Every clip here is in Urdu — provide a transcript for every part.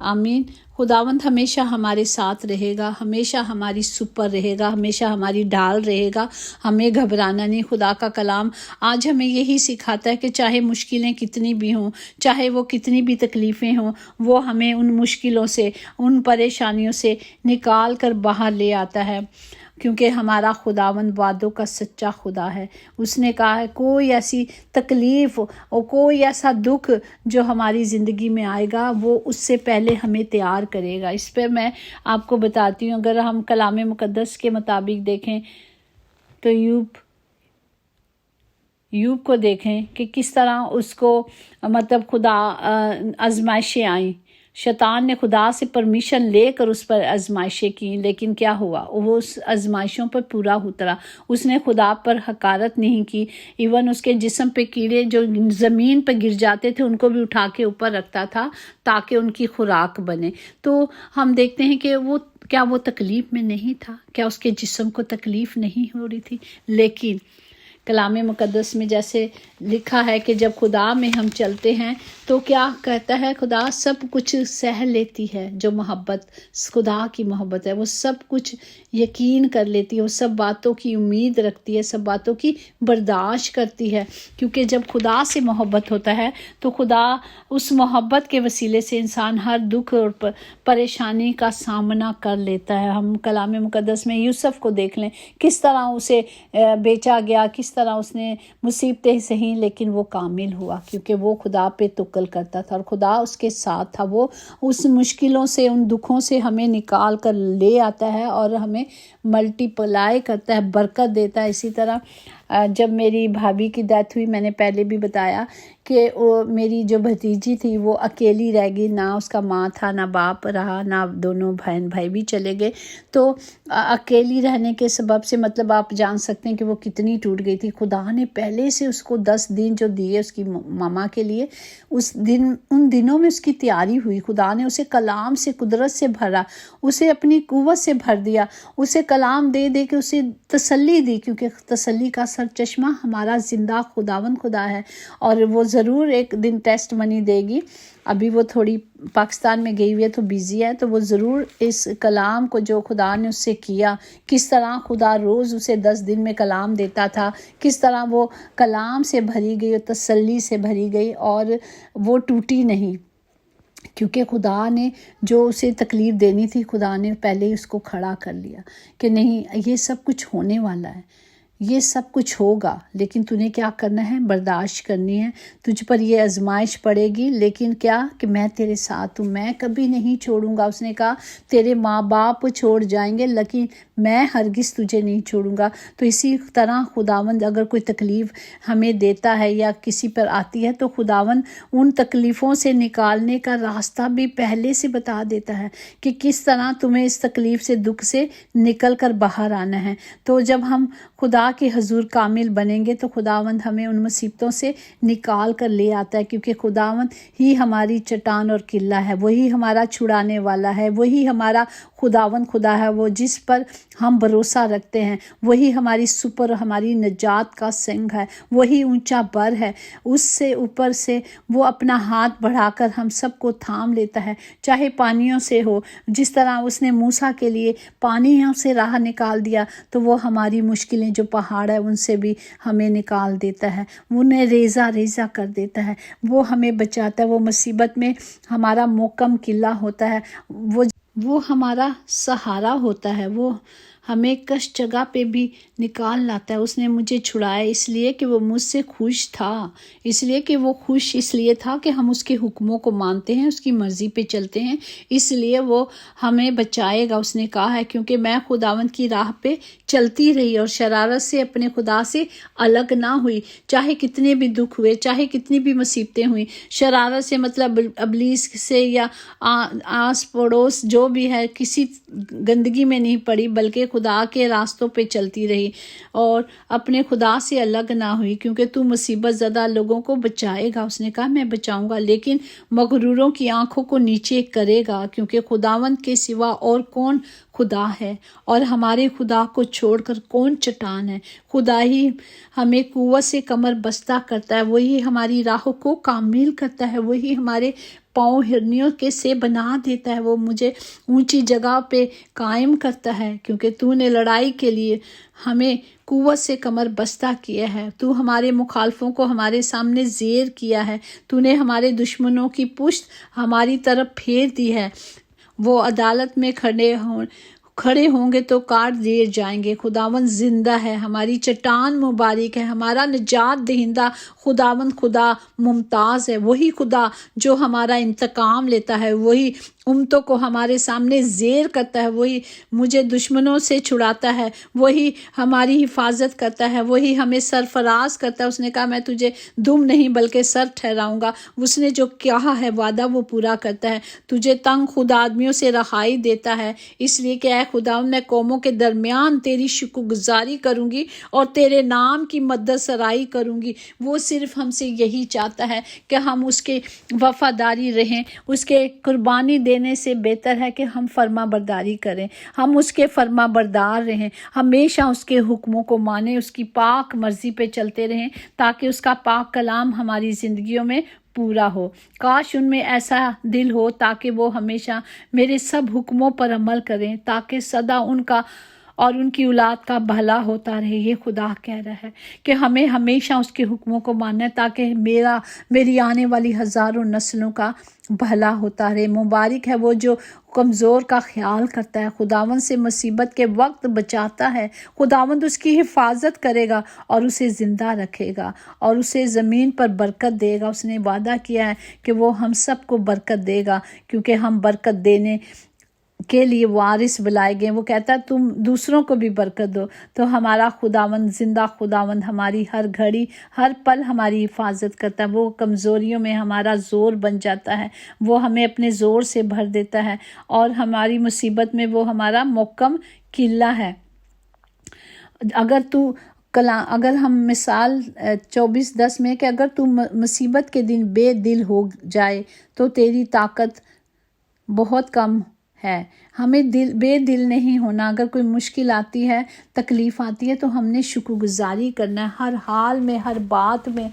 آمین۔ خداوند ہمیشہ ہمارے ساتھ رہے گا، ہمیشہ ہماری سپر رہے گا، ہمیشہ ہماری ڈھال رہے گا، ہمیں گھبرانا نہیں۔ خدا کا کلام آج ہمیں یہی سکھاتا ہے کہ چاہے مشکلیں کتنی بھی ہوں، چاہے وہ کتنی بھی تکلیفیں ہوں، وہ ہمیں ان مشکلوں سے، ان پریشانیوں سے نکال کر باہر لے آتا ہے، کیونکہ ہمارا خداوند وعدوں کا سچا خدا ہے۔ اس نے کہا ہے کوئی ایسی تکلیف اور کوئی ایسا دکھ جو ہماری زندگی میں آئے گا وہ اس سے پہلے ہمیں تیار کرے گا۔ اس پہ میں آپ کو بتاتی ہوں، اگر ہم کلام مقدس کے مطابق دیکھیں تو یوب کو دیکھیں کہ کس طرح اس کو مطلب خدا آزمائشیں آئیں، شیطان نے خدا سے پرمیشن لے کر اس پر آزمائشیں کیں، لیکن کیا ہوا؟ وہ اس آزمائشوں پر پورا اترا۔ اس نے خدا پر حقارت نہیں کی، ایون اس کے جسم پہ کیڑے جو زمین پہ گر جاتے تھے ان کو بھی اٹھا کے اوپر رکھتا تھا تاکہ ان کی خوراک بنے۔ تو ہم دیکھتے ہیں کہ کیا وہ تکلیف میں نہیں تھا؟ کیا اس کے جسم کو تکلیف نہیں ہو رہی تھی؟ لیکن کلام مقدس میں جیسے لکھا ہے کہ جب خدا میں ہم چلتے ہیں تو کیا کہتا ہے؟ خدا سب کچھ سہ لیتی ہے۔ جو محبت خدا کی محبت ہے وہ سب کچھ یقین کر لیتی ہے، وہ سب باتوں کی امید رکھتی ہے، سب باتوں کی برداشت کرتی ہے، کیونکہ جب خدا سے محبت ہوتا ہے تو خدا اس محبت کے وسیلے سے انسان ہر دکھ اور پریشانی کا سامنا کر لیتا ہے۔ ہم کلام مقدس میں یوسف کو دیکھ لیں، کس طرح اسے بیچا گیا، کس طرح اس نے مصیبتیں سہیں، لیکن وہ کامل ہوا کیونکہ وہ خدا پہ توکل کرتا تھا اور خدا اس کے ساتھ تھا۔ وہ اس مشکلوں سے، ان دکھوں سے ہمیں نکال کر لے آتا ہے اور ہمیں ملٹی پلائی کرتا ہے، برکت دیتا ہے۔ اسی طرح جب میری بھابھی کی ڈیتھ ہوئی، میں نے پہلے بھی بتایا کہ میری جو بھتیجی تھی وہ اکیلی رہ گئی، نہ اس کا ماں تھا نہ باپ رہا، نہ دونوں بہن بھائی بھی چلے گئے۔ تو اکیلی رہنے کے سبب سے مطلب آپ جان سکتے ہیں کہ وہ کتنی ٹوٹ گئی تھی۔ خدا نے پہلے سے اس کو 10 دن جو دیے اس کی ماما کے لیے، ان دنوں میں اس کی تیاری ہوئی۔ خدا نے اسے کلام سے، قدرت سے بھرا، اسے اپنی قوت سے بھر دیا، اسے کلام دے دے کے اسے تسلی دی، کیونکہ تسلی کا سرچشمہ ہمارا زندہ خداوند خدا ہے، اور وہ ضرور ایک دن ٹیسٹ منی دے گی۔ ابھی وہ تھوڑی پاکستان میں گئی ہوئی ہے تو بیزی ہے، تو وہ ضرور اس کلام کو جو خدا نے اس سے کیا، کس طرح خدا روز اسے 10 دن میں کلام دیتا تھا، کس طرح وہ کلام سے بھری گئی اور تسلی سے بھری گئی اور وہ ٹوٹی نہیں، کیونکہ خدا نے جو اسے تکلیف دینی تھی خدا نے پہلے ہی اس کو کھڑا کر لیا کہ نہیں، یہ سب کچھ ہونے والا ہے، یہ سب کچھ ہوگا، لیکن نے کیا کرنا ہے؟ برداشت کرنی ہے۔ تجھ پر یہ آزمائش پڑے گی، لیکن کیا کہ میں تیرے ساتھ ہوں، میں کبھی نہیں چھوڑوں گا۔ اس نے کہا تیرے ماں باپ چھوڑ جائیں گے لیکن میں ہرگز تجھے نہیں چھوڑوں گا۔ تو اسی طرح خداوند اگر کوئی تکلیف ہمیں دیتا ہے یا کسی پر آتی ہے تو خداوند ان تکلیفوں سے نکالنے کا راستہ بھی پہلے سے بتا دیتا ہے کہ کس طرح تمہیں اس تکلیف سے، دکھ سے نکل کر باہر آنا ہے۔ تو جب ہم خدا کے حضور کامل بنیں گے تو خداوند ہمیں ان مصیبتوں سے نکال کر لے آتا ہے، کیونکہ خداوند ہی ہماری چٹان اور قلعہ ہے، وہی ہمارا چھڑانے والا ہے، وہی ہمارا خداوند خدا ہے، وہ جس پر ہم بھروسہ رکھتے ہیں، وہی ہماری سپر، ہماری نجات کا سنگ ہے، وہی اونچا بر ہے، اس سے اوپر سے وہ اپنا ہاتھ بڑھا کر ہم سب کو تھام لیتا ہے، چاہے پانیوں سے ہو۔ جس طرح اس نے موسیٰ کے لیے پانیوں سے راہ نکال دیا تو وہ ہماری مشکلیں جو پہاڑ ہے ان سے بھی ہمیں نکال دیتا ہے، انہیں ریزہ ریزہ کر دیتا ہے، وہ ہمیں بچاتا ہے، وہ مصیبت میں ہمارا محکم قلعہ ہوتا ہے، وہ ہمارا سہارا ہوتا ہے، وہ ہمیں کش جگہ پہ بھی نکال لاتا ہے۔ اس نے مجھے چھڑایا اس لیے کہ وہ مجھ سے خوش تھا، اس لیے کہ وہ خوش اس لیے تھا کہ ہم اس کے حکموں کو مانتے ہیں، اس کی مرضی پہ چلتے ہیں، اس لیے وہ ہمیں بچائے گا۔ اس نے کہا ہے کیونکہ میں خداوند کی راہ پہ چلتی رہی اور شرارت سے اپنے خدا سے الگ نہ ہوئی، چاہے کتنے بھی دکھ ہوئے، چاہے کتنی بھی مصیبتیں ہوئیں۔ شرارت سے مطلب ابلیس سے یا آس پڑوس جو بھی ہے کسی گندگی میں نہیں پڑی، بلکہ خدا کے راستوں پہ چلتی رہی اور اپنے خدا سے الگ نہ ہوئی، کیونکہ تو مصیبت زدہ لوگوں کو بچائے گا۔ اس نے کہا میں بچاؤں گا، لیکن مغروروں کی آنکھوں کو نیچے کرے گا، کیونکہ خداوند کے سوا اور کون خدا ہے، اور ہمارے خدا کو چھوڑ کر کون چٹان ہے۔ خدا ہی ہمیں قوت سے کمر بستہ کرتا ہے، وہی ہماری راہوں کو کامل کرتا ہے، وہی ہمارے پاؤں ہرنیوں کے سے بنا دیتا ہے، وہ مجھے اونچی جگہ پہ قائم کرتا ہے، کیونکہ تو نے لڑائی کے لیے ہمیں قوت سے کمر بستہ کیا ہے، تو ہمارے مخالفوں کو ہمارے سامنے زیر کیا ہے، تو نے ہمارے دشمنوں کی پشت ہماری طرف پھیر دی ہے، وہ عدالت میں کھڑے ہوں گے تو کاٹ دیے جائیں گے۔ خداوند زندہ ہے، ہماری چٹان مبارک ہے، ہمارا نجات دہندہ خداوند خدا ممتاز ہے، وہی خدا جو ہمارا انتقام لیتا ہے، وہی امتوں کو ہمارے سامنے زیر کرتا ہے، وہی مجھے دشمنوں سے چھڑاتا ہے، وہی ہماری حفاظت کرتا ہے، وہی ہمیں سرفراز کرتا ہے۔ اس نے کہا میں تجھے دم نہیں بلکہ سر ٹھہراؤں گا، اس نے جو کہا ہے وعدہ وہ پورا کرتا ہے، تجھے تنگ خود آدمیوں سے رہائی دیتا ہے، اس لیے کہ اے خدا میں قوموں کے درمیان تیری شکر گزاری کروں گی اور تیرے نام کی مدد سرائی کروں گی۔ وہ صرف ہم سے یہی چاہتا ہے کہ ہم اس کے وفاداری رہیں، اس کے قربانی دینے سے بہتر ہے کہ ہم فرما برداری کریں، ہم اس کے فرما بردار رہیں، ہمیشہ اس کے حکموں کو مانیں، اس کی پاک مرضی پہ چلتے رہیں تاکہ اس کا پاک کلام ہماری زندگیوں میں پورا ہو۔ کاش ان میں ایسا دل ہو تاکہ وہ ہمیشہ میرے سب حکموں پر عمل کریں، تاکہ سدا ان کا اور ان کی اولاد کا بھلا ہوتا رہے۔ یہ خدا کہہ رہا ہے کہ ہمیں ہمیشہ اس کے حکموں کو ماننا ہے تاکہ میری آنے والی ہزاروں نسلوں کا بھلا ہوتا رہے۔ مبارک ہے وہ جو کمزور کا خیال کرتا ہے، خداوند سے مصیبت کے وقت بچاتا ہے، خداوند اس کی حفاظت کرے گا اور اسے زندہ رکھے گا اور اسے زمین پر برکت دے گا۔ اس نے وعدہ کیا ہے کہ وہ ہم سب کو برکت دے گا، کیونکہ ہم برکت دینے کے لیے وارث بلائے گئے۔ وہ کہتا ہے تم دوسروں کو بھی برکت دو۔ تو ہمارا خداوند زندہ خداوند ہماری ہر گھڑی ہر پل ہماری حفاظت کرتا ہے، وہ کمزوریوں میں ہمارا زور بن جاتا ہے، وہ ہمیں اپنے زور سے بھر دیتا ہے اور ہماری مصیبت میں وہ ہمارا محکم قلعہ ہے۔ اگر ہم مثال 24:10 میں کہ اگر تو مصیبت کے دن بے دل ہو جائے تو تیری طاقت بہت کم ہے۔ ہمیں بے دل نہیں ہونا۔ اگر کوئی مشکل آتی ہے، تکلیف آتی ہے تو ہم نے شکر گزاری کرنا ہے ہر حال میں، ہر بات میں۔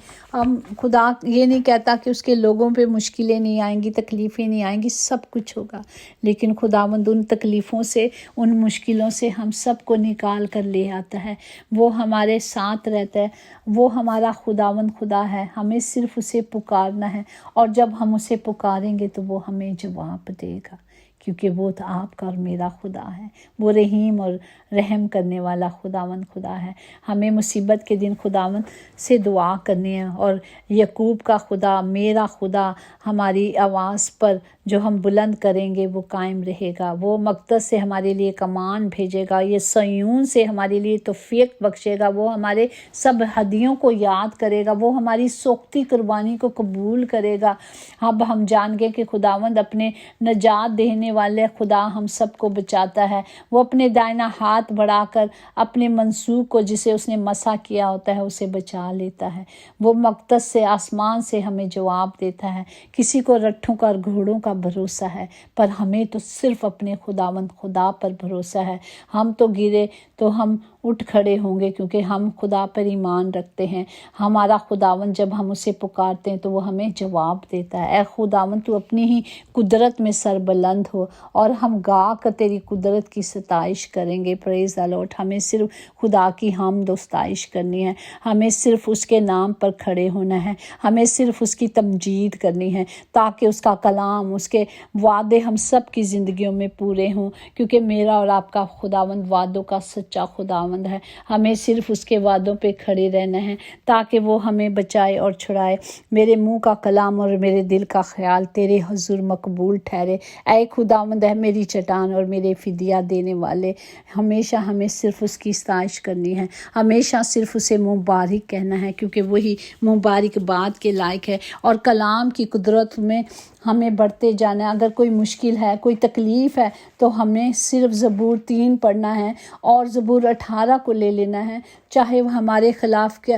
خدا یہ نہیں کہتا کہ اس کے لوگوں پہ مشکلیں نہیں آئیں گی، تکلیفیں نہیں آئیں گی، سب کچھ ہوگا، لیکن خداوند ان تکلیفوں سے، ان مشکلوں سے ہم سب کو نکال کر لے آتا ہے، وہ ہمارے ساتھ رہتا ہے، وہ ہمارا خداوند خدا ہے۔ ہمیں صرف اسے پکارنا ہے اور جب ہم اسے پکاریں گے تو وہ ہمیں جواب دے گا، کیونکہ وہ تو آپ کا اور میرا خدا ہے، وہ رحیم اور رحم کرنے والا خداوند خدا ہے۔ ہمیں مصیبت کے دن خداوند سے دعا کرنی ہے، اور یعقوب کا خدا، میرا خدا، ہماری آواز پر جو ہم بلند کریں گے وہ قائم رہے گا۔ وہ مقدس سے ہمارے لیے کمان بھیجے گا، یہ صیون سے ہمارے لیے توفیق بخشے گا، وہ ہمارے سب ہدیوں کو یاد کرے گا، وہ ہماری سوکتی قربانی کو قبول کرے گا۔ اب ہم جان گئے کہ خداوند اپنے نجات دینے والے خدا ہم سب کو بچاتا ہے، وہ اپنے دائنا ہاتھ بڑھا کر اپنے منسوخ کو جسے اس نے مسح کیا ہوتا ہے اسے بچا لیتا ہے۔ وہ مقدس سے، آسمان سے ہمیں جواب دیتا ہے۔ کسی کو رٹھوں کا اور گھوڑوں کا بھروسہ ہے، پر ہمیں تو صرف اپنے خداوند خدا پر بھروسہ ہے۔ ہم تو گرے تو ہم اٹھ کھڑے ہوں گے، کیونکہ ہم خدا پر ایمان رکھتے ہیں۔ ہمارا خداوند جب ہم اسے پکارتے ہیں تو وہ ہمیں جواب دیتا ہے۔ اے خداوند تو اپنی ہی قدرت میں سربلند ہو، اور ہم گا کر تیری قدرت کی ستائش کریں گے۔ پریز دی لارڈ۔ ہمیں صرف خدا کی حمد و ستائش کرنی ہے، ہمیں صرف اس کے نام پر کھڑے ہونا ہے، ہمیں صرف اس کی تمجید کرنی ہے، تاکہ اس کا کلام، اس کے وعدے ہم سب کی زندگیوں میں پورے ہوں، کیونکہ میرا اور آپ کا خداوند وعدوں کا سچا خداوند ہے۔ ہمیں صرف اس کے وعدوں پہ کھڑے رہنا ہے تاکہ وہ ہمیں بچائے اور چھڑائے۔ میرے منہ کا کلام اور میرے دل کا خیال تیرے حضور مقبول ٹھہرے۔ اے خداوند ہے میری چٹان اور میرے فدیہ دینے والے، ہمیشہ ہمیں صرف اس کی ستائش کرنی ہے، ہمیشہ صرف اسے مبارک کہنا ہے، کیونکہ وہی مبارک بات کے لائق ہے، اور کلام کی قدرت میں ہمیں بڑھتے جانا ہے۔ اگر کوئی مشکل ہے، کوئی تکلیف ہے، تو ہمیں صرف زبور 3 پڑھنا ہے اور زبور 18 کو لے لینا ہے، چاہے وہ ہمارے خلاف کے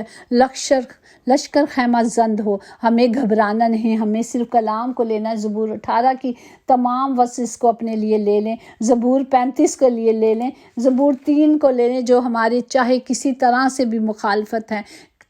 لشکر خیمہ زند ہو، ہمیں گھبرانا نہیں، ہمیں صرف کلام کو لینا ہے۔ زبور 18 کی تمام ورسز کو اپنے لیے لے لیں، زبور 35 کو لیے لے لیں، زبور 3 کو لے لیں، جو ہمارے چاہے کسی طرح سے بھی مخالفت ہے،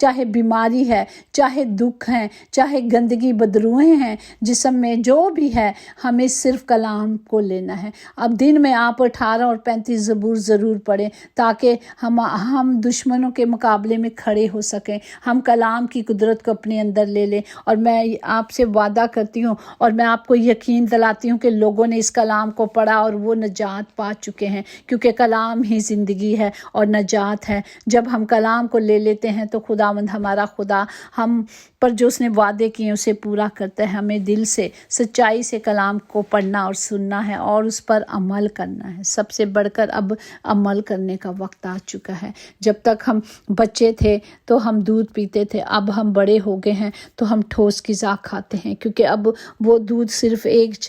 چاہے بیماری ہے، چاہے دکھ ہیں، چاہے گندگی بدروہیں ہیں جسم میں، جو بھی ہے ہمیں صرف کلام کو لینا ہے۔ اب دن میں آپ 18 اور 35 زبور ضرور پڑھیں تاکہ ہم دشمنوں کے مقابلے میں کھڑے ہو سکیں، ہم کلام کی قدرت کو اپنے اندر لے لیں۔ اور میں آپ سے وعدہ کرتی ہوں اور میں آپ کو یقین دلاتی ہوں کہ لوگوں نے اس کلام کو پڑھا اور وہ نجات پا چکے ہیں، کیونکہ کلام ہی زندگی ہے اور نجات ہے۔ جب ہم کلام کو لے لیتے ہیں تو خداوند ہمارا خدا ہم پر جو اس نے وعدے کیے اسے پورا کرتا ہے۔ ہمیں دل سے سچائی سے کلام کو پڑھنا اور سننا ہے اور اس پر عمل کرنا ہے۔ سب سے بڑھ کر اب عمل کرنے کا وقت آ چکا ہے۔ جب تک ہم بچے تھے تو ہم دودھ پیتے تھے، اب ہم بڑے ہو گئے ہیں تو ہم ٹھوس غذا کھاتے ہیں، کیونکہ اب وہ دودھ صرف ایج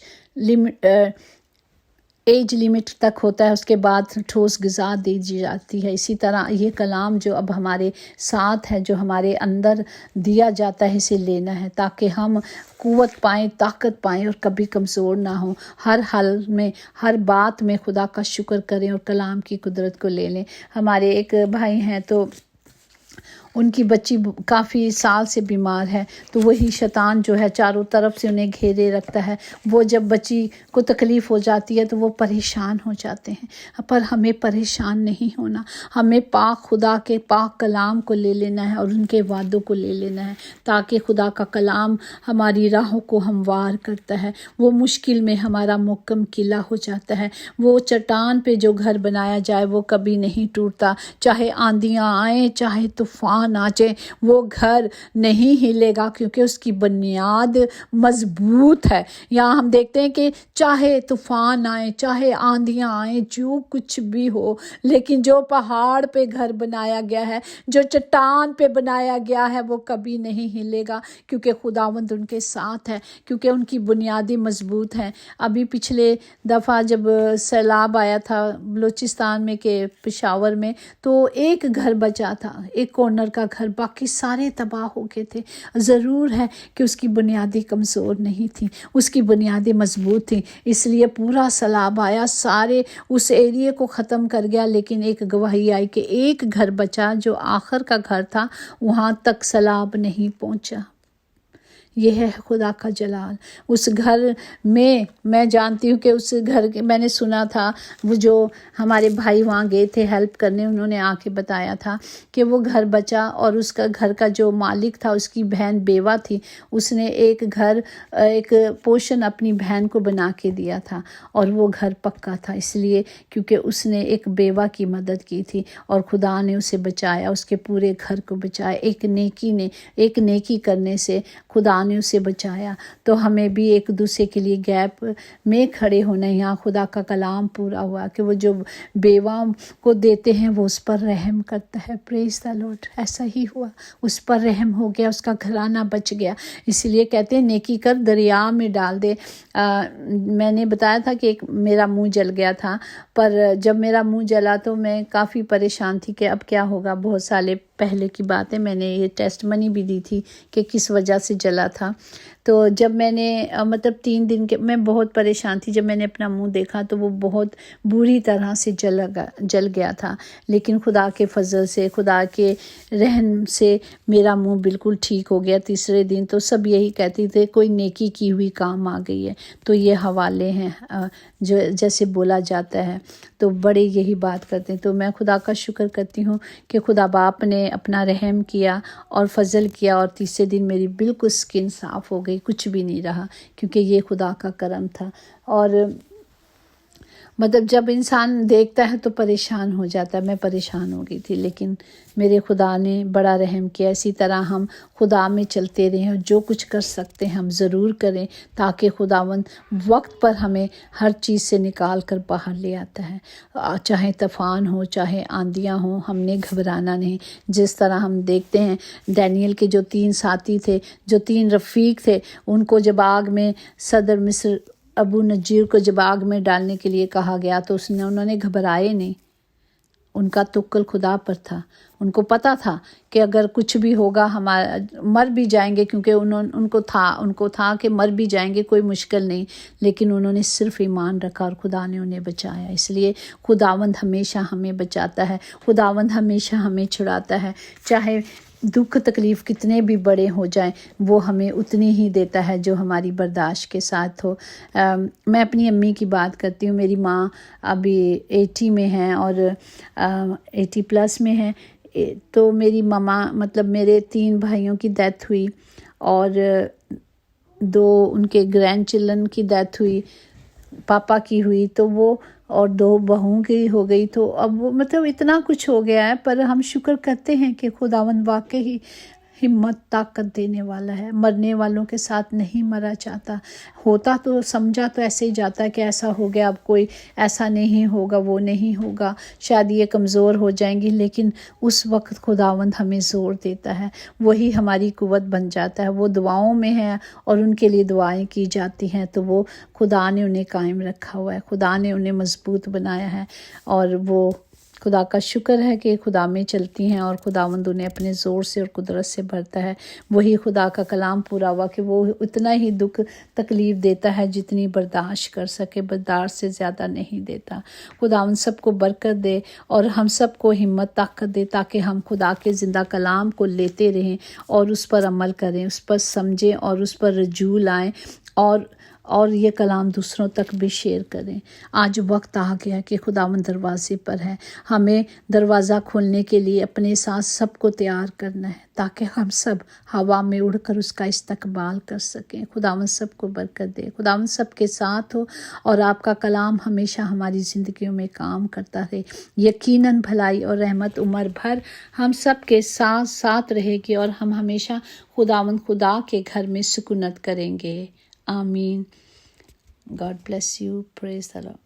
لمٹ تک ہوتا ہے، اس کے بعد ٹھوس غذا دی جاتی ہے۔ اسی طرح یہ کلام جو اب ہمارے ساتھ ہے، جو ہمارے اندر دیا جاتا ہے، اسے لینا ہے تاکہ ہم قوت پائیں، طاقت پائیں اور کبھی کمزور نہ ہوں۔ ہر حال میں، ہر بات میں خدا کا شکر کریں اور کلام کی قدرت کو لے لیں۔ ہمارے ایک بھائی ہیں تو ان کی بچی کافی سال سے بیمار ہے، تو وہی شیطان جو ہے چاروں طرف سے انہیں گھیرے رکھتا ہے۔ وہ جب بچی کو تکلیف ہو جاتی ہے تو وہ پریشان ہو جاتے ہیں، پر ہمیں پریشان نہیں ہونا۔ ہمیں پاک خدا کے پاک کلام کو لے لینا ہے اور ان کے وعدوں کو لے لینا ہے، تاکہ خدا کا کلام ہماری راہوں کو ہموار کرتا ہے۔ وہ مشکل میں ہمارا محکم قلعہ ہو جاتا ہے۔ وہ چٹان پہ جو گھر بنایا جائے وہ کبھی نہیں ٹوٹتا، چاہے آندیاں آئیں، چاہے طوفان آچے، وہ گھر نہیں ہلے گا، کیونکہ اس کی بنیاد مضبوط ہے۔ یہاں ہم دیکھتے ہیں کہ چاہے طوفان آئے، چاہے آندیاں آئیں، جو کچھ بھی ہو، لیکن جو پہاڑ پہ گھر بنایا گیا ہے، جو چٹان پہ بنایا گیا ہے، وہ کبھی نہیں ہلے گا، کیونکہ خداوند ان کے ساتھ ہے، کیونکہ ان کی بنیادیں مضبوط ہیں۔ ابھی پچھلے دفعہ جب سیلاب آیا تھا بلوچستان میں کہ پشاور میں، تو ایک گھر بچا تھا، ایک کارنر کا گھر، باقی سارے تباہ ہو گئے تھے۔ ضرور ہے کہ اس کی بنیادیں کمزور نہیں تھیں، اس کی بنیادیں مضبوط تھیں، اس لیے پورا سیلاب آیا، سارے اس ایریے کو ختم کر گیا، لیکن ایک گواہی آئی کہ ایک گھر بچا جو آخر کا گھر تھا، وہاں تک سیلاب نہیں پہنچا۔ یہ ہے خدا کا جلال۔ اس گھر میں جانتی ہوں کہ اس گھر کے میں نے سنا تھا، وہ جو ہمارے بھائی وہاں گئے تھے ہیلپ کرنے، انہوں نے آ کے بتایا تھا کہ وہ گھر بچا، اور اس کا گھر کا جو مالک تھا، اس کی بہن بیوہ تھی، اس نے ایک پورشن اپنی بہن کو بنا کے دیا تھا، اور وہ گھر پکا تھا، اس لیے کیونکہ اس نے ایک بیوہ کی مدد کی تھی اور خدا نے اسے بچایا، اس کے پورے گھر کو بچایا۔ ایک نیکی کرنے سے خدا نے اسے بچایا۔ تو ہمیں بھی ایک دوسرے کے لیے گیپ میں کھڑے ہونا ہے۔ یہاں خدا کا کلام پورا ہوا کہ وہ جو بیوہ کو دیتے ہیں وہ اس پر رحم کرتا ہے۔ پریز دی لارڈ، ایسا ہی ہوا، اس پر رحم ہو گیا، اس کا گھرانہ بچ گیا۔ اس لیے کہتے ہیں نیکی کر دریا میں ڈال دے۔ میں نے بتایا تھا کہ میرا منہ جل گیا تھا، پر جب میرا منہ جلا تو میں کافی پریشان تھی کہ اب کیا ہوگا۔ بہت سالے پہلے کی بات ہے، میں نے یہ ٹیسٹ منی بھی دی تھی کہ کس وجہ سے جلا تھا۔ تو جب میں نے 3 دن کے میں بہت پریشان تھی، جب میں نے اپنا منہ دیکھا تو وہ بہت بری طرح سے جل گیا تھا، لیکن خدا کے فضل سے، خدا کے رحم سے میرا منہ بالکل ٹھیک ہو گیا۔ تیسرے دن تو سب یہی کہتے تھے کوئی نیکی کی ہوئی کام آ گئی ہے۔ تو یہ حوالے ہیں جو جیسے بولا جاتا ہے، تو بڑے یہی بات کرتے ہیں۔ تو میں خدا کا شکر کرتی ہوں کہ خدا باپ نے اپنا رحم کیا اور فضل کیا، اور تیسرے دن میری بالکل سکن صاف ہو گئی، کچھ بھی نہیں رہا، کیونکہ یہ خدا کا کرم تھا۔ اور جب انسان دیکھتا ہے تو پریشان ہو جاتا ہے، میں پریشان ہو گئی تھی، لیکن میرے خدا نے بڑا رحم کیا۔ اسی طرح ہم خدا میں چلتے رہیں اور جو کچھ کر سکتے ہیں ہم ضرور کریں، تاکہ خداوند وقت پر ہمیں ہر چیز سے نکال کر باہر لے آتا ہے۔ چاہے طوفان ہو، چاہے آندیاں ہوں، ہم نے گھبرانا نہیں۔ جس طرح ہم دیکھتے ہیں ڈینیل کے جو 3 ساتھی تھے، جو 3 رفیق تھے، ان کو جب آگ میں صدر مصر ابو نجیر کو جب آگ میں ڈالنے کے لیے کہا گیا تو انہوں نے گھبرائے نہیں۔ ان کا توکل خدا پر تھا، ان کو پتہ تھا کہ اگر کچھ بھی ہوگا مر بھی جائیں گے، کیونکہ ان کو تھا کہ مر بھی جائیں گے، کوئی مشکل نہیں، لیکن انہوں نے صرف ایمان رکھا اور خدا نے انہیں بچایا۔ اس لیے خداوند ہمیشہ ہمیں بچاتا ہے، خداوند ہمیشہ ہمیں چھڑاتا ہے، چاہے دکھ تکلیف کتنے بھی بڑے ہو جائیں وہ ہمیں اتنی ہی دیتا ہے جو ہماری برداشت کے ساتھ ہو۔ میں اپنی امی کی بات کرتی ہوں، میری ماں ابھی 80 میں ہیں اور 80+ میں ہیں، تو میری ماما مطلب میرے 3 بھائیوں کی ڈیتھ ہوئی اور 2 ان کے گرینڈ چلڈرن کی ڈیتھ ہوئی، پاپا کی ہوئی تو وہ، اور 2 بہوؤں کی ہو گئی، تو اب وہ مطلب اتنا کچھ ہو گیا ہے، پر ہم شکر کرتے ہیں کہ خداوند واقعی ہمت طاقت دینے والا ہے، مرنے والوں کے ساتھ نہیں مرا چاہتا۔ ہوتا تو سمجھا تو ایسے ہی جاتا ہے کہ ایسا ہو گیا، اب کوئی ایسا نہیں ہوگا، وہ نہیں ہوگا، شاید یہ کمزور ہو جائیں گی، لیکن اس وقت خداوند ہمیں زور دیتا ہے، وہی ہماری قوت بن جاتا ہے۔ وہ دعاؤں میں ہے اور ان کے لیے دعائیں کی جاتی ہیں، تو وہ خدا نے انہیں قائم رکھا ہوا ہے، خدا نے انہیں مضبوط بنایا ہے، اور وہ خدا کا شکر ہے کہ خدا میں چلتی ہیں اور خداوند انہیں اپنے زور سے اور قدرت سے بھرتا ہے۔ وہی خدا کا کلام پورا ہوا کہ وہ اتنا ہی دکھ تکلیف دیتا ہے جتنی برداشت کر سکے، برداشت سے زیادہ نہیں دیتا۔ خداوند سب کو برکت دے اور ہم سب کو ہمت طاقت دے، تاکہ ہم خدا کے زندہ کلام کو لیتے رہیں اور اس پر عمل کریں، اس پر سمجھیں اور اس پر رجوع لائیں، اور یہ کلام دوسروں تک بھی شیئر کریں۔ آج وقت آ گیا کہ خداوند دروازے پر ہے، ہمیں دروازہ کھولنے کے لیے اپنے ساتھ سب کو تیار کرنا ہے، تاکہ ہم سب ہوا میں اڑ کر اس کا استقبال کر سکیں۔ خداوند سب کو برکت دے، خداوند سب کے ساتھ ہو، اور آپ کا کلام ہمیشہ ہماری زندگیوں میں کام کرتا رہے۔ یقیناً بھلائی اور رحمت عمر بھر ہم سب کے ساتھ ساتھ رہے گی، اور ہم ہمیشہ خداوند خدا کے گھر میں سکونت کریں گے۔ آمین۔ God bless you. Praise the Lord.